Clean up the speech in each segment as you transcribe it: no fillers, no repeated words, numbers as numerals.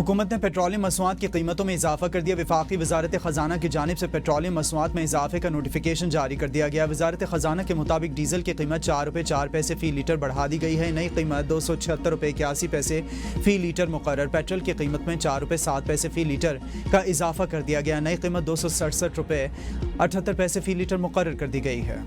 हुकूमत ने पेट्रोलियम मसनूआत की कीमतों में इजाफा कर दिया। वफाकी वजारत ख़जाना की जानिब से पेट्रोलियम मसनूआत में इजाफे का नोटिफिकेशन जारी कर दिया गया। वजारत ख़जाना के मुताबिक डीजल की कीमत 4 रुपये 4 पैसे फ़ी लीटर बढ़ा दी गई है। नई कीमत 276 रुपये 81 पैसे फ़ी लीटर मुकर्रर। पेट्रोल की कीमत में 4 रुपये 7 पैसे फ़ी लीटर का इजाफा कर दिया गया। नई कीमत 267 रुपये 78 पैसे फ़ी लीटर मुकर्रर कर दी गई है।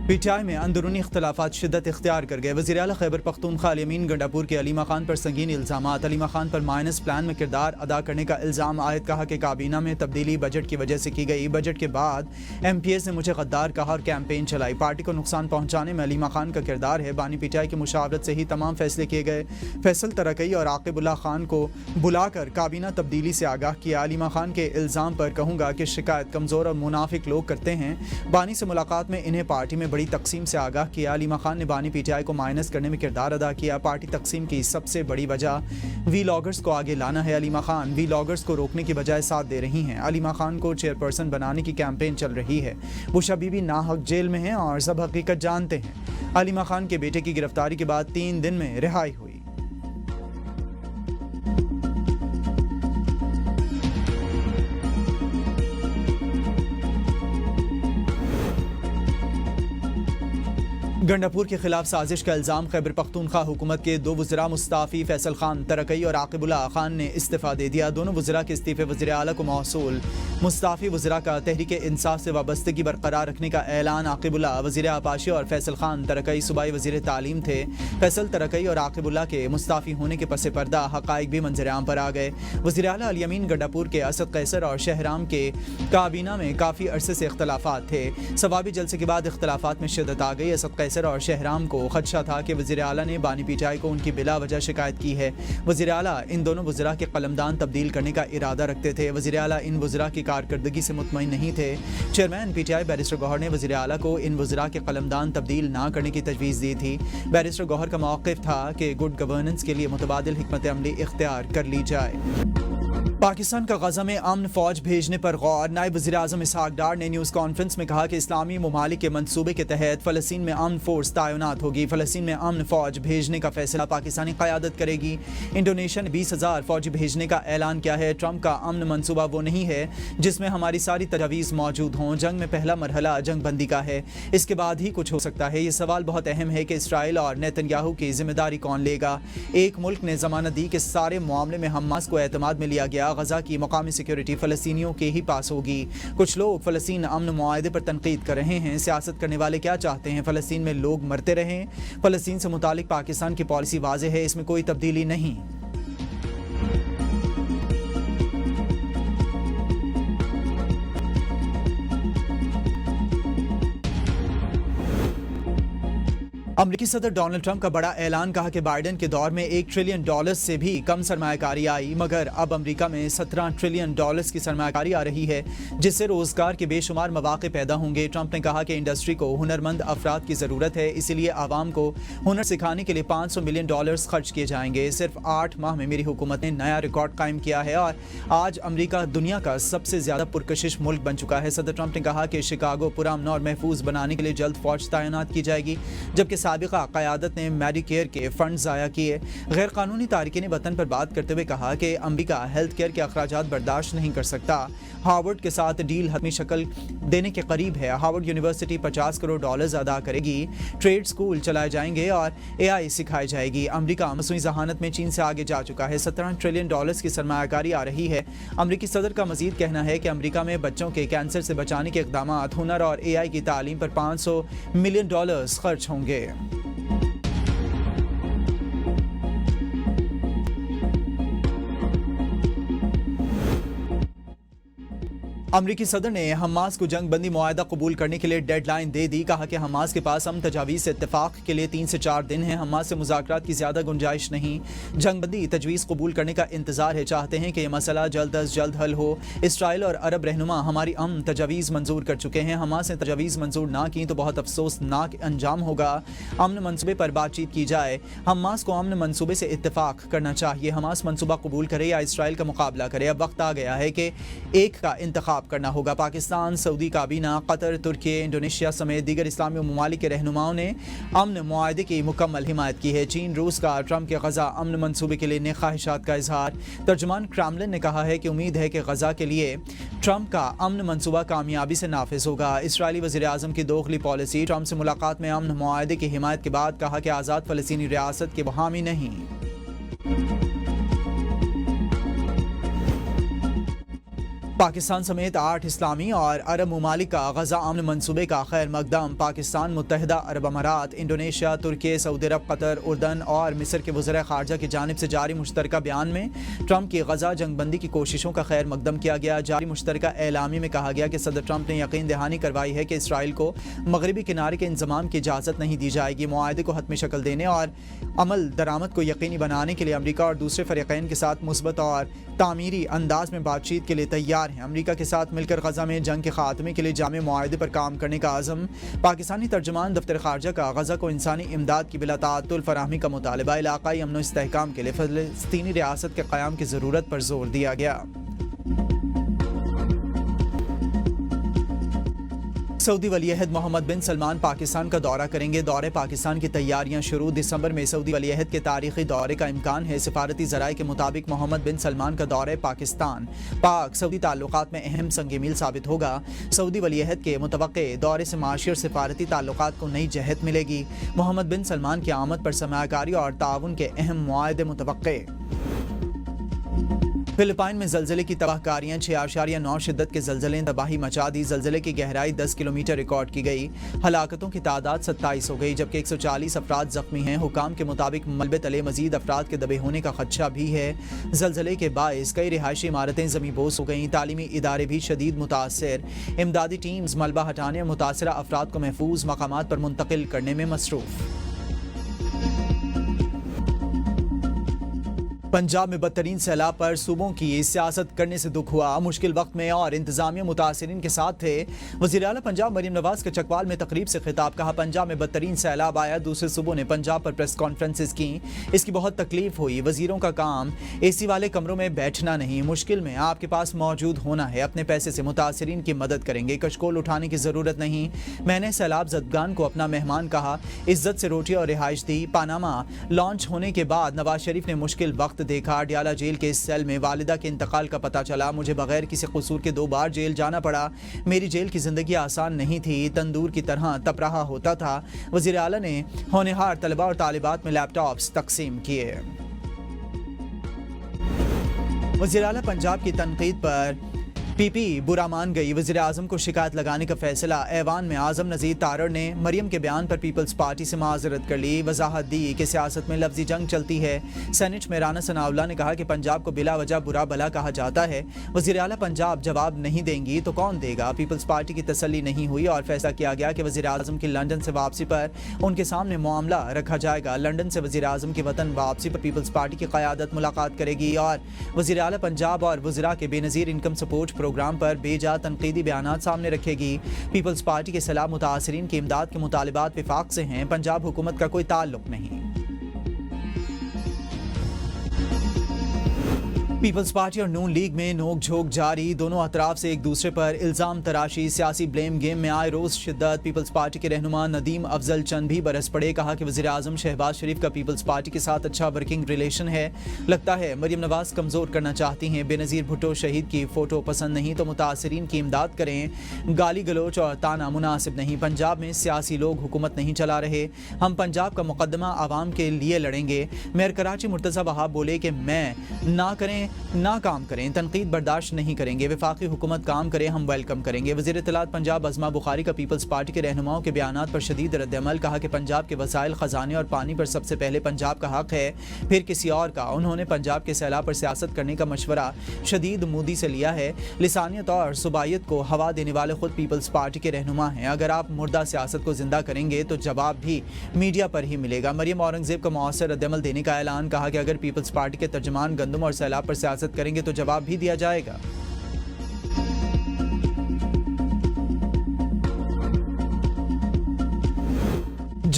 PTI में अंदरूनी इख्तलाफात शिद्दत इख्तियार कर गए। वज़ीर आला खैबर पख्तूनख्वा अल यमीन गंडापुर के अलीमा खान पर संगीन इल्ज़ामात। अलीमा खान पर माइनस प्लान में किरदार अदा करने का इल्ज़ाम आयद। कहा कि काबीना में तब्दीली बजट की वजह से की गई। बजट के बाद MPS ने मुझे गद्दार कहा और कैंपेन चलाई। पार्टी को नुकसान पहुँचाने में अलीमा खान का किरदार है। बानी PTI की मुशावरत से ही तमाम फैसले किए गए। फैसल तरकई और आकिबुल्लाह खान को बुलाकर काबीना तब्दीली से आगाह किया। अलीमा खान के इल्ज़ाम पर कहूँगा कि शिकायत कमज़ोर और मुनाफिक लोग करते हैं। बानी से मुलाकात में इन्हें पार्टी में बड़ी तकसीम से आगाह किया। अलीमा खान ने बानी PTI को माइनस करने में किरदार अदा किया। पार्टी तकसीम की सबसे बड़ी वजह वीलॉगर्स को आगे लाना है। अलीमा खान वीलॉगर्स को रोकने की बजाय साथ दे रही हैं। अलीमा खान को चेयरपर्सन बनाने की कैंपेन चल रही है। बुशा बीबी नाहक जेल में हैं और सब हकीकत जानते हैं। अलीमा खान के बेटे की गिरफ्तारी के बाद 3 दिन में रिहाई हुई। गंडापुर के खिलाफ साजिश का इल्ज़ाम। खैबर पख्तूनख्वा हुकूमत के 2 वज़रा मुस्ताफ़ी फैसल खान तरकई और आकिबुल्लाह खान ने इस्तीफ़ा दे दिया। दोनों वज़रा के इस्तीफ़े वज़ीर आला को मौसूल। मुस्ताफ़ी वज़रा का तहरीक इंसाफ से वाबस्तगी बरकरार रखने का ऐलान। आकिबुल्लाह वज़ीर आपाशी और फैसल खान तरकई सूबाई वज़ीर तालीम थे। फैसल तरकई और आकिबुल्लाह के मुस्ताफ़ी होने के पस पर्दा हक़ाइक़ भी मंजर-ए-आम पर आ गए। वज़ीर आला अल यमीन गंडापुर के असद कैसर और शहराम के काबीना में काफ़ी अरसे से इख्तलाफात थे। सवाबी जलसे के बाद इख्तलाफात में शिद्दत आ गई। असद कैसर और शहराम को खदशा था कि वज़ीर आला ने बानी PTI को उनकी बिला वजह शिकायत की है। वज़ीर आला इन दोनों वज़रा के कलमदान तब्दील करने का इरादा रखते थे। वज़ीर आला इन वज़रा की कारकर्दगी से मुतमईन नहीं थे। चेयरमैन PTI बैरिस्टर गौहर ने वज़ीर आला को इन वज़रा के कलमदान तब्दील ना करने की तजवीज़ दी थी। बैरिस्टर गौहर का मौक़िफ़ था कि गुड गवर्नेंस के लिए मुतबादिल हिकमत अमली इख्तियार कर ली जाए। पाकिस्तान का गजा में अमन फौज भेजने पर गौर। नायब वज़ीर आज़म इसहाक डार ने न्यूज़ कॉन्फ्रेंस में कहा कि इस्लामी ममालिक के मंसूबे के तहत फ़लस्तीन में अमन फोर्स तैनात होगी। फ़लस्तीन में अमन फौज भेजने का फैसला पाकिस्तानी क़यादत करेगी। इंडोनेशिया ने 20,000 फौजी भेजने का ऐलान किया है। ट्रंप का अमन मंसूबा वो नहीं है जिसमें हमारी सारी तजावीज़ मौजूद हों। जंग में पहला मरहला जंग बंदी का है, इसके बाद ही कुछ हो सकता है। ये सवाल बहुत अहम है कि इसराइल और नेतन्याहू की जिम्मेदारी कौन लेगा। एक मुल्क ने ज़मानत दी कि सारे मामले में हमास को एतमाद में लिया गया। गजा की मकामी सिक्योरिटी फ़लस्तीनियों के ही पास होगी। कुछ लोग फ़लस्तीन अमन मुआहदे पर तनकीद कर रहे हैं। सियासत करने वाले क्या चाहते हैं? फ़लस्तीन में लोग मरते रहें। फ़लस्तीन से मुतालिक पाकिस्तान की पॉलिसी वाज़ेह है, इसमें कोई तब्दीली नहीं। अमरीकी सदर डोनाल्ड ट्रंप का बड़ा ऐलान। कहा कि बाइडेन के दौर में $1 ट्रिलियन से भी कम सरमायाकारी आई, मगर अब अमरीका में $17 ट्रिलियन की सरमायाकारी आ रही है, जिससे रोजगार के बेशुमार मौके पैदा होंगे। ट्रंप ने कहा कि इंडस्ट्री को हुनरमंद अफराद की ज़रूरत है, इसीलिए आवाम को हुनर सिखाने के लिए $500 मिलियन खर्च किए जाएंगे। सिर्फ 8 माह में मेरी हुकूमत ने नया रिकॉर्ड कायम किया है और आज अमरीका दुनिया का सबसे ज़्यादा पुरकशिश मुल्क बन चुका है। सदर ट्रंप ने कहा कि शिकागो पुरअमन और महफूज बनाने के लिए जल्द फौज तैनात की जाएगी, जबकि साबिका क़यादत ने मेडिकेयर के फंड ज़ाया किए। गैर कानूनी तारिकीन वतन पर बात करते हुए कहा कि अमरीका हेल्थ केयर के अखराजात बर्दाश्त नहीं कर सकता। हार्वर्ड के साथ डील हतमी शक्ल देने के करीब है। हार्वर्ड यूनिवर्सिटी $50 करोड़ अदा करेगी। ट्रेड स्कूल चलाए जाएंगे और AI सिखाई जाएगी। अमरीका मसनूई ज़हानत में चीन से आगे जा चुका है। $17 ट्रिलियन की सरमायाकारी आ रही है। अमरीकी सदर का मजीद कहना है कि अमरीका में बच्चों के कैंसर से बचाने के इक़दाम, हुनर और AI की तालीम पर $500 मिलियन खर्च होंगे। अमरीकी सदर ने हमास को जंग बंदी मुआहदा कबूल करने के लिए डेडलाइन दे दी। कहा कि हमास के पास अमन तजावीज़ से इत्तेफाक के लिए 3 से 4 दिन हैं। हमास से मुज़ाकरात की ज़्यादा गुंजाइश नहीं। जंग बंदी तजवीज़ कबूल करने का इंतज़ार है। चाहते हैं कि यह मसला जल्द अज जल्द हल हो। इसराइल और अरब रहनुमा हमारी अमन तजावीज़ मंजूर कर चुके हैं। हमास ने तजावीज़ मंजूर ना की तो बहुत अफसोसनाक अंजाम होगा। अमन मनसूबे पर बातचीत की जाए। हमास को अमन मनसूबे से इत्तेफाक करना चाहिए। हमास मनसूबा कबूल करे या इसराइल का मुकाबला करे। अब वक्त आ गया है कि एक का इंतखाब करना होगा। पाकिस्तान, सऊदी काबीना, कतर, तुर्की, इंडोनेशिया समेत दीगर इस्लामी ममालिक के रहनुमाओं ने अमन मुआहदे की मुकम्मल हिमायत की है। चीन, रूस का ट्रंप के गजा अमन मंसूबे के लिए नेक ख्वाहिशात का इजहार। तर्जुमान क्रेमलिन ने कहा है कि उम्मीद है कि गजा के लिए ट्रंप का अमन मंसूबा कामयाबी से नाफिज होगा। इसराइली वज़ीर आज़म की दोगली पॉलिसी। ट्रंप से मुलाकात में अमन मुआहदे की हिमायत के बाद कहा कि आज़ाद फ़लस्तीनी रियासत के हामी नहीं। पाकिस्तान समेत 8 इस्लामी और अरब ममालिक का गजा अमन मंसूबे का खैर मकदम। पाकिस्तान, मुत्तहिदा अरब अमारात, इंडोनेशिया, तुर्की, सऊदी अरब, कतर, उर्दन और मिस्र के वज़ीर ख़ारजा की जानिब से जारी मुश्तरका बयान में ट्रंप की गजा जंगबंदी की कोशिशों का खैर मकदम किया गया। जारी मुश्तरका एलामी में कहा गया कि सदर ट्रंप ने यकीन दहानी करवाई है कि इसराइल को मगरबी किनारे के इंतजाम की इजाज़त नहीं दी जाएगी। मुआहदे को हतमी शक्ल देने और अमल दरामद को यकीनी बनाने के लिए अमरीका और दूसरे फ़रीक़ैन के साथ मुस्बत और तामीरी अंदाज में बातचीत के लिए तैयार हैं। अमरीका के साथ मिलकर गजा में जंग के खात्मे के लिए जामे मुआहदे पर काम करने का आज़म। पाकिस्तानी तर्जुमान दफ्तर ख़ारजा का गजा को इंसानी इमदाद की बिला ताअत्तुल फराहमी का मुतालबा। इलाक़ाई अमन व इस्तेहकाम के लिए फ़लस्तीनी रियासत के क़याम की ज़रूरत पर जोर दिया गया। सऊदी वलीअहद मोहम्मद बिन सलमान पाकिस्तान का दौरा करेंगे। दौरे पाकिस्तान की तैयारियां शुरू। दिसंबर में सऊदी वलीअहद के तारीखी दौरे का इम्कान है। सिफारती ज़राए के मुताबिक मोहम्मद बिन सलमान का दौरे पाकिस्तान पाक सऊदी ताल्लुकात में अहम संग मील साबित होगा। सऊदी वलीअहद के मुतवक्के दौरे से माशी और सिफारती ताल्लुकात को नई जहत मिलेगी। मोहम्मद बिन सलमान की आमद पर सरमायाकारी और ताउन के अहम मुआहदे मुतवक्के। फिलिपाइन में ज़लज़ले की तबाहकारियाँ। 6.9 शिद्दत के ज़लज़ले ने तबाही मचा दी। ज़लज़ले की गहराई 10 किलोमीटर रिकॉर्ड की गई। हलाकतों की तादाद 27 हो गई, जबकि 140 अफराद ज़ख्मी हैं। हुकाम के मुताबिक मलबे तले मजीद अफराद के दबे होने का खदशा भी है। ज़लज़ले के बाइस कई रिहायशी इमारतें ज़मींबोस हो गईं। तालीमी इदारे भी शदीद मुतासर। इमदादी टीम्स मलबा हटाने और मुतासरा अफराद को महफूज मकामात पर मुंतकिल करने में मसरूफ़। पंजाब में बदतरीन सैलाब पर सूबों की सियासत करने से दुख हुआ। मुश्किल वक्त में और इंतजामिया मुतासरीन के साथ थे। वज़ीर आला पंजाब मरियम नवाज के चकवाल में तकरीब से खिताब। कहा, पंजाब में बदतरीन सैलाब आया, दूसरे सूबों ने पंजाब पर प्रेस कॉन्फ्रेंसेस की, इसकी बहुत तकलीफ हुई। वजीरों का काम एसी वाले कमरों में बैठना नहीं, मुश्किल में आपके पास मौजूद होना है। अपने पैसे से मुतासरीन की मदद करेंगे, कशकोल उठाने की ज़रूरत नहीं। मैंने सैलाब ज़दगान को अपना मेहमान कहा, इज्जत से रोटी और रिहाइश दी। पानामा लॉन्च होने के बाद नवाज शरीफ ने मुश्किल वक्त देखा। अडियाला जेल के इस सेल में वालिदा के इंतकाल का पता चला। मुझे बगैर किसी कसूर के 2 बार जेल जाना पड़ा। मेरी जेल की जिंदगी आसान नहीं थी, तंदूर की तरह तप रहा होता था। वज़ीर आला ने होनहार तलबा और तालिबात में लैपटॉप्स तकसीम किए। वज़ीर आला पंजाब की तनकीद पर पीपी बुरा मान गई। वज़ीर आज़म को शिकायत लगाने का फैसला। ऐवान में आज़म नज़ीर तारड़ ने मरियम के बयान पर पीपल्स पार्टी से माजरत कर ली। वजाहत दी कि सियासत में लफ्ज़ी जंग चलती है। सेनेट में राना सनाउल्लाह ने कहा कि पंजाब को बिला वजह बुरा भला कहा जाता है। वज़ीर आला पंजाब जवाब नहीं देंगी तो कौन देगा। पीपल्स पार्टी की तसल्ली नहीं हुई और फैसला किया गया कि वज़ीर आज़म की लंदन से वापसी पर उनके सामने मामला रखा जाएगा। लंदन से वज़ीर आज़म की वतन वापसी पर पीपल्स पार्टी की क़यादत मुलाकात करेगी और वज़ीर आला पंजाब और वज़रा के बेनज़ीर इनकम सपोर्ट प्रोग्राम पर बेजा तनकीदी बयानात सामने रखेगी। पीपल्स पार्टी के सलाह मुतासरीन की इमदाद के मुतालिबात विफाक से हैं, पंजाब हुकूमत का कोई ताल्लुक नहीं। पीपल्स पार्टी और नून लीग में नोक झोंक जारी। दोनों अतराफ से एक दूसरे पर इल्ज़ाम तराशी, सियासी ब्लेम गेम में आए रोज़ शिद्दत। पीपल्स पार्टी के रहनुमा नदीम अफजल चंद भी बरस पड़े। कहा कि वज़ीर आज़म शहबाज शरीफ का पीपल्स पार्टी के साथ अच्छा वर्किंग रिलेशन है। लगता है मरियम नवाज कमज़ोर करना चाहती हैं। बेनज़ीर भुट्टो शहीद की फ़ोटो पसंद नहीं तो मुतासरीन की इमदाद करें। गाली गलोच और ताना मुनासिब नहीं। पंजाब में सियासी लोग हुकूमत नहीं चला रहे। हम पंजाब का मुकदमा आवाम के लिए लड़ेंगे। मेयर कराची मुर्तज़ा वहाब बोले कि मैं ना काम करें, तनकीद बर्दाश्त नहीं करेंगे। वफाकी हुकूमत काम करे, हम वेलकम करेंगे। वज़ीर इत्तलात पंजाब अज़मा बुखारी का पीपल्स पार्टी के रहनुमाओं के बयानात पर शदीद रद्द-ए-अमल। कहा कि पंजाब के वसाइल, ख़जाने और पानी पर सबसे पहले पंजाब का हक है, फिर किसी और का। उन्होंने पंजाब के सैलाब पर सियासत करने का मशवरा शदीद मोदी से लिया है। लिसानियत और सुबाइयत को हवा देने वाले खुद पीपल्स पार्टी के रहनुमा हैं। अगर आप मुर्दा सियासत को जिंदा करेंगे तो जवाब भी मीडिया पर ही मिलेगा। मरियम औरंगजेब का मौसर रद्द-ए-अमल देने का ऐलान। कहा कि अगर पीपल्स पार्टी के तर्जमान गंदम और सैलाब पर सियासत करेंगे तो जवाब भी दिया जाएगा।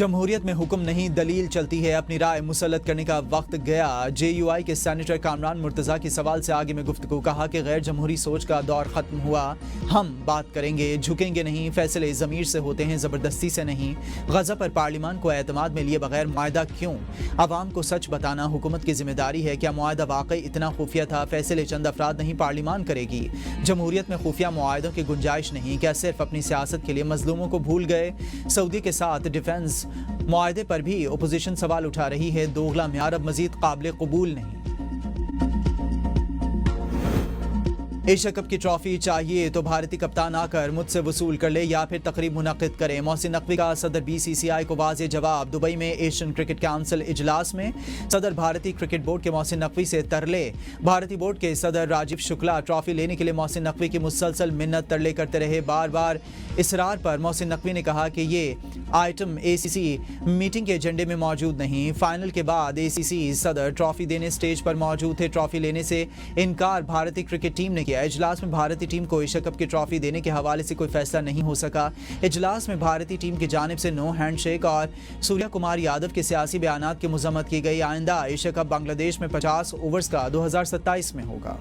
جمہوریت میں حکم نہیں دلیل چلتی ہے، اپنی رائے مسلط کرنے کا وقت گیا۔ JUI کے سینیٹر کامران مرتضیٰ کے سوال سے آگے میں گفتگو، کہا کہ غیر جمہوری سوچ کا دور ختم ہوا، ہم بات کریں گے، جھکیں گے نہیں، فیصلے ضمیر سے ہوتے ہیں، زبردستی سے نہیں۔ غزہ پر پارلیمان کو اعتماد میں لیے بغیر معاہدہ کیوں؟ عوام کو سچ بتانا حکومت کی ذمہ داری ہے۔ کیا معاہدہ واقعی اتنا خفیہ تھا؟ فیصلے چند افراد نہیں پارلیمان کرے گی۔ جمہوریت میں خفیہ معاہدوں کی گنجائش نہیں۔ کیا صرف اپنی سیاست کے لیے مظلوموں کو بھول گئے؟ سعودی کے ساتھ ڈیفنس معاہدے پر بھی اپوزیشن سوال اٹھا رہی ہے، دوغلا معیار اب مزید قابل قبول نہیں۔ ایشیا کپ کی ٹرافی چاہیے تو بھارتی کپتان آ کر مجھ سے وصول کر لے یا پھر تقریب منعقد کرے۔ محسن نقوی کا صدر BCCI کو واضح جواب۔ دبئی میں ایشین کرکٹ کونسل اجلاس میں صدر بھارتی کرکٹ بورڈ کے محسن نقوی سے ترلے۔ بھارتی بورڈ کے صدر راجیو شکلا ٹرافی لینے کے لیے محسن نقوی کی مسلسل منت ترلے کرتے رہے۔ بار بار اصرار پر محسن نقوی نے کہا کہ یہ آئٹم ACC میٹنگ کے ایجنڈے میں موجود نہیں۔ فائنل کے بعد ACC صدر ٹرافی دینے سٹیج پر موجود تھے۔ ٹرافی لینے سے انکار بھارتی کرکٹ ٹیم نے کیا۔ اجلاس میں بھارتی ٹیم کو ایشیا کپ کی ٹرافی دینے کے حوالے سے کوئی فیصلہ نہیں ہو سکا۔ اجلاس میں بھارتی ٹیم کی جانب سے نو ہینڈ شیک اور سوریہ کمار یادو کے سیاسی بیانات کی مذمت کی گئی۔ آئندہ ایشیا کپ بنگلہ دیش میں 50 اوورز کا 2027 میں ہوگا۔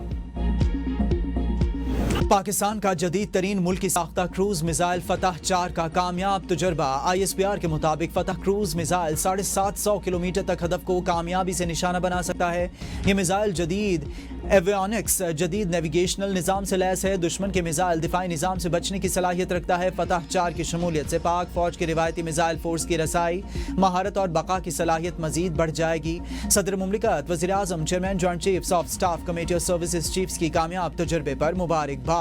پاکستان کا جدید ترین ملکی ساختہ کروز میزائل فتح 4 کا کامیاب تجربہ۔ ISPR کے مطابق فتح کروز میزائل 750 کلومیٹر تک ہدف کو کامیابی سے نشانہ بنا سکتا ہے۔ یہ میزائل جدید ایویونکس، جدید نیویگیشنل نظام سے لیس ہے۔ دشمن کے میزائل دفاعی نظام سے بچنے کی صلاحیت رکھتا ہے۔ فتح 4 کی شمولیت سے پاک فوج کے روایتی میزائل فورس کی رسائی، مہارت اور بقا کی صلاحیت مزید بڑھ جائے گی۔ صدر مملکت، وزیر اعظم، chairman joint chiefs of staff committee اور سروسز چیفز کی کامیاب تجربے پر مبارکباد۔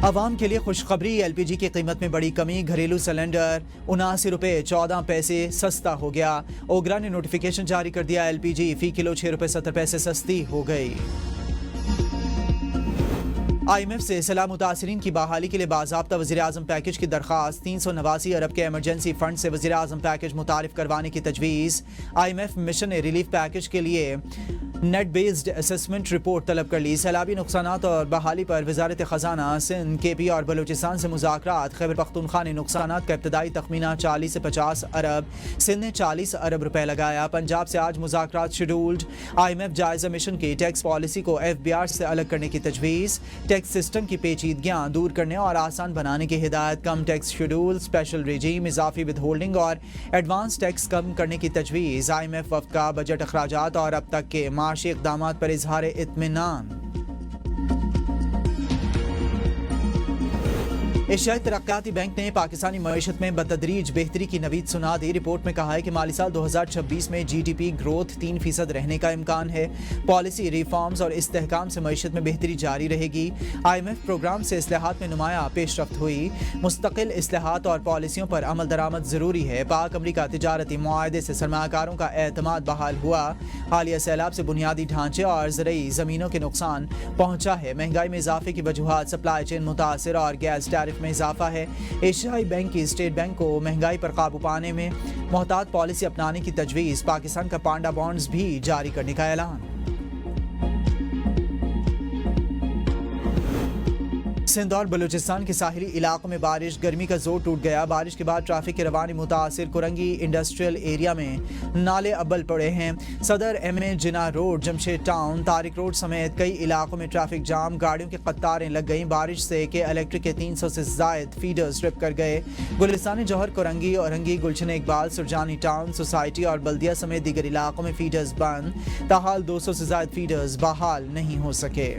عوام کے لیے خوشخبری، LPG کی قیمت میں بڑی کمی، گھریلو سلنڈر 79 روپے 14 پیسے سستا ہو گیا۔ اوگرا نے نوٹیفیکیشن جاری کر دیا، LPG فی کلو 6 روپے 70 پیسے سستی ہو گئی۔ IMF سے سیلاب متاثرین کی بحالی کے لیے باضابطہ وزیر اعظم پیکج کی درخواست۔ 389 ارب کے ایمرجنسی فنڈ سے وزیر اعظم پیکج متعارف کروانے کی تجویز۔ IMF مشن نے ریلیف پیکج کے لیے نیٹ بیسڈ اسسمنٹ رپورٹ طلب کر لی۔ سیلابی نقصانات اور بحالی پر وزارت خزانہ سندھ، KP اور بلوچستان سے مذاکرات۔ خیبر پختونخوا نے نقصانات کا ابتدائی تخمینہ 40 سے 50 ارب، سندھ نے 40 ارب روپے لگایا۔ پنجاب سے آج مذاکرات شیڈولڈ۔ IMF جائزہ مشن کی ٹیکس پالیسی کو FBR سے الگ کرنے کی تجویز۔ ٹیکس سسٹم کی پیچیدگیاں دور کرنے اور آسان بنانے کی ہدایت۔ کم ٹیکس شیڈول، اسپیشل ریجیم، اضافی ود ہولڈنگ اور ایڈوانس ٹیکس کم کرنے کی تجویز۔ IMF وفد کا بجٹ اخراجات اور اب تک کے معاشی اقدامات پر اظہار اطمینان۔ ایشیائی ترقیاتی بینک نے پاکستانی معیشت میں بتدریج بہتری کی نوید سنا دی۔ رپورٹ میں کہا ہے کہ مالی سال 2026 میں GDP گروتھ 3% رہنے کا امکان ہے۔ پالیسی ریفارمز اور استحکام سے معیشت میں بہتری جاری رہے گی۔ IMF پروگرام سے اصلاحات میں نمایاں پیش رفت ہوئی۔ مستقل اصلاحات اور پالیسیوں پر عمل درآمد ضروری ہے۔ پاک امریکہ تجارتی معاہدے سے سرمایہ کاروں کا اعتماد بحال ہوا۔ حالیہ سیلاب سے بنیادی ڈھانچے اور زرعی زمینوں کے نقصان پہنچا ہے۔ مہنگائی میں اضافے کی وجوہات سپلائی چین متاثر اور گیس ٹیرف میں اضافہ ہے۔ ایشیائی بینک کی اسٹیٹ بینک کو مہنگائی پر قابو پانے میں محتاط پالیسی اپنانے کی تجویز۔ پاکستان کا پانڈا بانڈز بھی جاری کرنے کا اعلان۔ سندھ اور بلوچستان کے ساحلی علاقوں میں بارش، گرمی کا زور ٹوٹ گیا۔ بارش کے بعد ٹریفک کی روانی متاثر۔ کرنگی انڈسٹریل ایریا میں نالے ابل پڑے ہیں۔ صدر MA Jinnah road, Jamshed town, Tariq road سمیت کئی علاقوں میں ٹریفک جام، گاڑیوں کی قطاریں لگ گئیں۔ بارش سے کہ الیکٹرک کے 300 سے زائد فیڈرز ٹرپ کر گئے۔ گلستان جوہر، کرنگی، اورنگی، گلشن اقبال، سرجانی ٹاؤن، سوسائٹی اور بلدیہ سمیت دیگر علاقوں میں فیڈرز بند۔ تاحال 200 سے زائد فیڈرز بحال نہیں ہو سکے۔